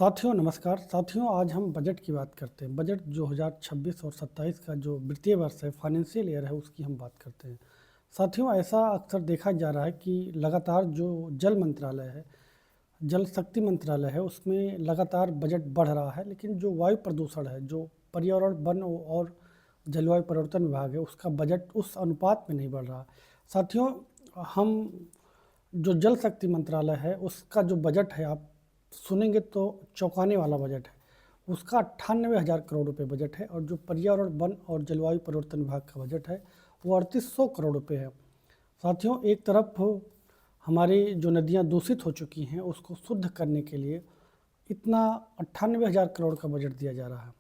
साथियों नमस्कार। साथियों आज हम बजट की बात करते हैं। बजट 2026 और 27 का जो वित्तीय वर्ष है, फाइनेंशियल ईयर है, उसकी हम बात करते हैं। साथियों ऐसा अक्सर देखा जा रहा है कि लगातार जो जल मंत्रालय है, जल शक्ति मंत्रालय है, उसमें लगातार बजट बढ़ रहा है, लेकिन जो वायु प्रदूषण है, जो पर्यावरण वन और जलवायु परिवर्तन विभाग है, उसका बजट उस अनुपात में नहीं बढ़ रहा। साथियों हम जो जल शक्ति मंत्रालय है उसका जो बजट है, आप सुनेंगे तो चौंकाने वाला बजट है। उसका 98,000 करोड़ रुपए बजट है और जो पर्यावरण वन और जलवायु परिवर्तन विभाग का बजट है वो 3800 करोड़ रुपए है। साथियों एक तरफ हमारी जो नदियां दूषित हो चुकी हैं उसको शुद्ध करने के लिए इतना 98,000 करोड़ का बजट दिया जा रहा है,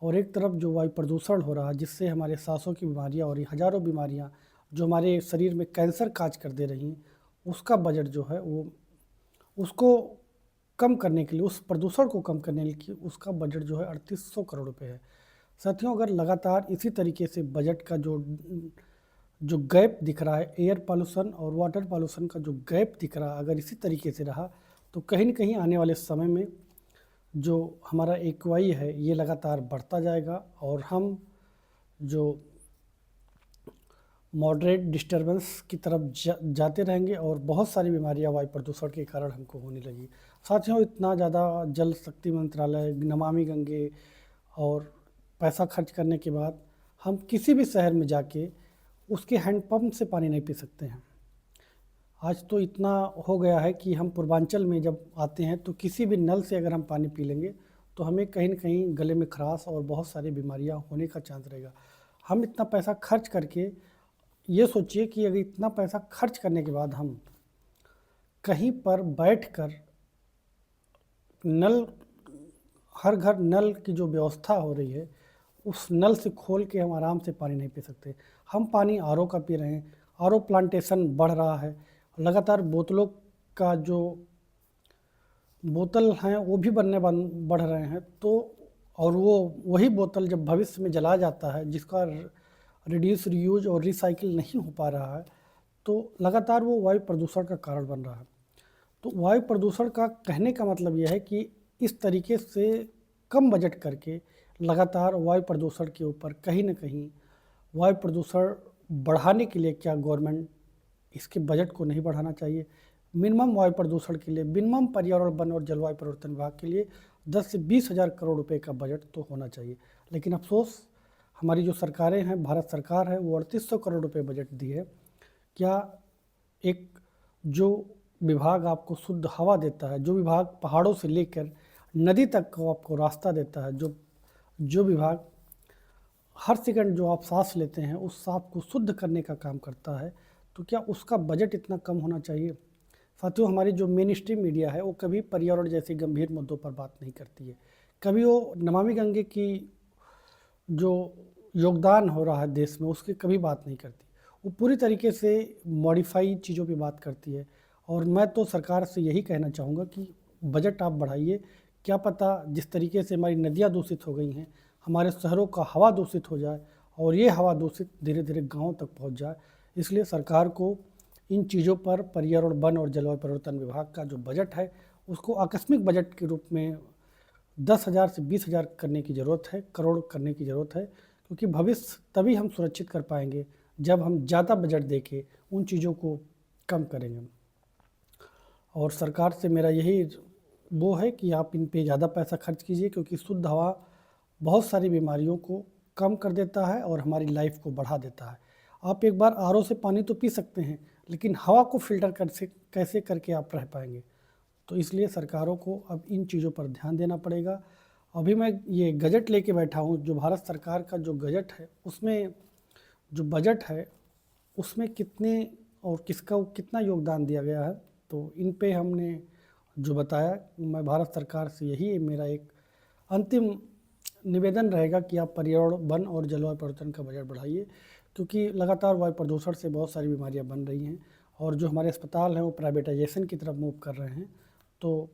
और एक तरफ जो वायु प्रदूषण हो रहा है जिससे हमारे सांसों की बीमारियां और ये हज़ारों बीमारियां जो हमारे शरीर में कैंसर काज कर दे रही हैं, उसका बजट जो है वो उसको कम करने के लिए, उस प्रदूषण को कम करने के लिए उसका बजट जो है 3800 करोड़ रुपए है। साथियों अगर लगातार इसी तरीके से बजट का जो जो गैप दिख रहा है, एयर पॉल्यूशन और वाटर पॉल्यूशन का जो गैप दिख रहा है, अगर इसी तरीके से रहा तो कहीं न कहीं आने वाले समय में जो हमारा एक्यूआई है ये लगातार बढ़ता जाएगा और हम जो मॉडरेट डिस्टर्बेंस की तरफ जाते रहेंगे और बहुत सारी बीमारियां वायु प्रदूषण के कारण हमको होने लगी। साथियों इतना ज़्यादा जल शक्ति मंत्रालय, नमामि गंगे और पैसा खर्च करने के बाद हम किसी भी शहर में जाके उसके हैंडपम्प से पानी नहीं पी सकते हैं। आज तो इतना हो गया है कि हम पूर्वांचल में जब आते हैं तो किसी भी नल से अगर हम पानी पी लेंगे तो हमें कहीं न कहीं गले में खराश और बहुत सारी बीमारियां होने का चांस रहेगा। हम इतना पैसा खर्च करके, ये सोचिए कि अगर इतना पैसा खर्च करने के बाद हम कहीं पर बैठकर नल, हर घर नल की जो व्यवस्था हो रही है उस नल से खोल के हम आराम से पानी नहीं पी सकते। हम पानी आरओ का पी रहे हैं। आरओ प्लांटेशन बढ़ रहा है, लगातार बोतलों का जो बोतल हैं वो भी बढ़ रहे हैं। तो और वो वही बोतल जब भविष्य में जलाया जाता है जिसका रिड्यूस, रीयूज और रिसाइकिल नहीं हो पा रहा है, तो लगातार वो वायु प्रदूषण का कारण बन रहा है। तो वायु प्रदूषण का कहने का मतलब यह है कि इस तरीके से कम बजट करके लगातार वायु प्रदूषण के ऊपर कहीं न कहीं वायु प्रदूषण बढ़ाने के लिए क्या गवर्नमेंट इसके बजट को नहीं बढ़ाना चाहिए? मिनिमम वायु प्रदूषण के लिए, मिनिमम पर्यावरण वन और जलवायु परिवर्तन विभाग के लिए 10 से 20,000 करोड़ रुपए का बजट तो होना चाहिए। लेकिन अफसोस हमारी जो सरकारें हैं, भारत सरकार है, वो 3800 करोड़ रुपए बजट दी है। क्या एक जो विभाग आपको शुद्ध हवा देता है, जो विभाग पहाड़ों से लेकर नदी तक को आपको रास्ता देता है, जो जो विभाग हर सेकंड जो आप सांस लेते हैं उस सांस को शुद्ध करने का काम करता है, तो क्या उसका बजट इतना कम होना चाहिए? साथियों हमारी जो मेन स्ट्रीम मीडिया है वो कभी पर्यावरण जैसे गंभीर मुद्दों पर बात नहीं करती है। कभी वो नमामि गंगे की जो योगदान हो रहा है देश में उसकी कभी बात नहीं करती। वो पूरी तरीके से मॉडिफाई चीज़ों पे बात करती है। और मैं तो सरकार से यही कहना चाहूँगा कि बजट आप बढ़ाइए। क्या पता जिस तरीके से हमारी नदियाँ दूषित हो गई हैं, हमारे शहरों का हवा दूषित हो जाए और ये हवा दूषित धीरे धीरे गाँव तक पहुँच जाए। इसलिए सरकार को इन चीज़ों पर पर्यावरण वन और जलवायु परिवर्तन विभाग का जो बजट है उसको आकस्मिक बजट के रूप में 10,000 से 20,000 करने की ज़रूरत है, करोड़ करने की ज़रूरत है, क्योंकि भविष्य तभी हम सुरक्षित कर पाएंगे जब हम ज़्यादा बजट दे के उन चीज़ों को कम करेंगे। और सरकार से मेरा यही वो है कि आप इन पे ज़्यादा पैसा खर्च कीजिए, क्योंकि शुद्ध हवा बहुत सारी बीमारियों को कम कर देता है और हमारी लाइफ को बढ़ा देता है। आप एक बार आरओ से पानी तो पी सकते हैं, लेकिन हवा को फ़िल्टर कर से कैसे करके आप रह पाएंगे? तो इसलिए सरकारों को अब इन चीज़ों पर ध्यान देना पड़ेगा। अभी मैं ये गजट लेके बैठा हूँ, जो भारत सरकार का जो गजट है उसमें जो बजट है उसमें कितने और किसका कितना योगदान दिया गया है, तो इन पे हमने जो बताया, मैं भारत सरकार से यही मेरा एक अंतिम निवेदन रहेगा कि आप पर्यावरण वन और जलवायु परिवर्तन का बजट बढ़ाइए, क्योंकि लगातार वायु प्रदूषण से बहुत सारी बीमारियां बन रही हैं और जो हमारे अस्पताल हैं वो प्राइवेटाइजेशन की तरफ मूव कर रहे हैं, तो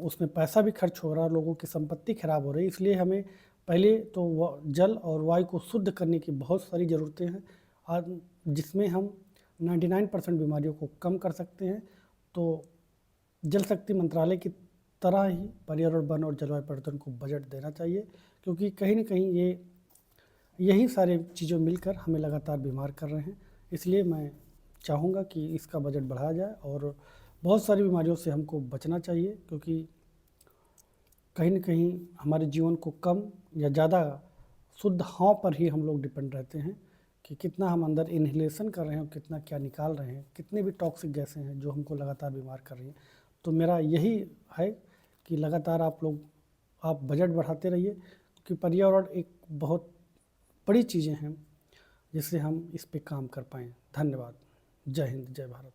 उसमें पैसा भी खर्च हो रहा है, लोगों की संपत्ति खराब हो रही है। इसलिए हमें पहले तो जल और वायु को शुद्ध करने की बहुत सारी ज़रूरतें हैं, जिसमें हम 99% बीमारियों को कम कर सकते हैं। तो जल शक्ति मंत्रालय की तरह ही पर्यावरण, वन और जलवायु परिवर्तन को बजट देना चाहिए, क्योंकि कहीं न कहीं यही सारे चीज़ें मिलकर हमें लगातार बीमार कर रहे हैं। इसलिए मैं चाहूँगा कि इसका बजट बढ़ाया जाए और बहुत सारी बीमारियों से हमको बचना चाहिए, क्योंकि कहीं न कहीं हमारे जीवन को कम या ज़्यादा शुद्ध हवा पर ही हम लोग डिपेंड रहते हैं कि कितना हम अंदर इन्हेलेशन कर रहे हैं और कितना क्या निकाल रहे हैं, कितनी भी टॉक्सिक गैसें हैं जो हमको लगातार बीमार कर रही हैं। तो मेरा यही है कि लगातार आप बजट बढ़ाते रहिए, क्योंकि पर्यावरण एक बहुत बड़ी चीज़ें हैं जिससे हम इस पे काम कर पाएँ। धन्यवाद। जय हिंद, जय भारत।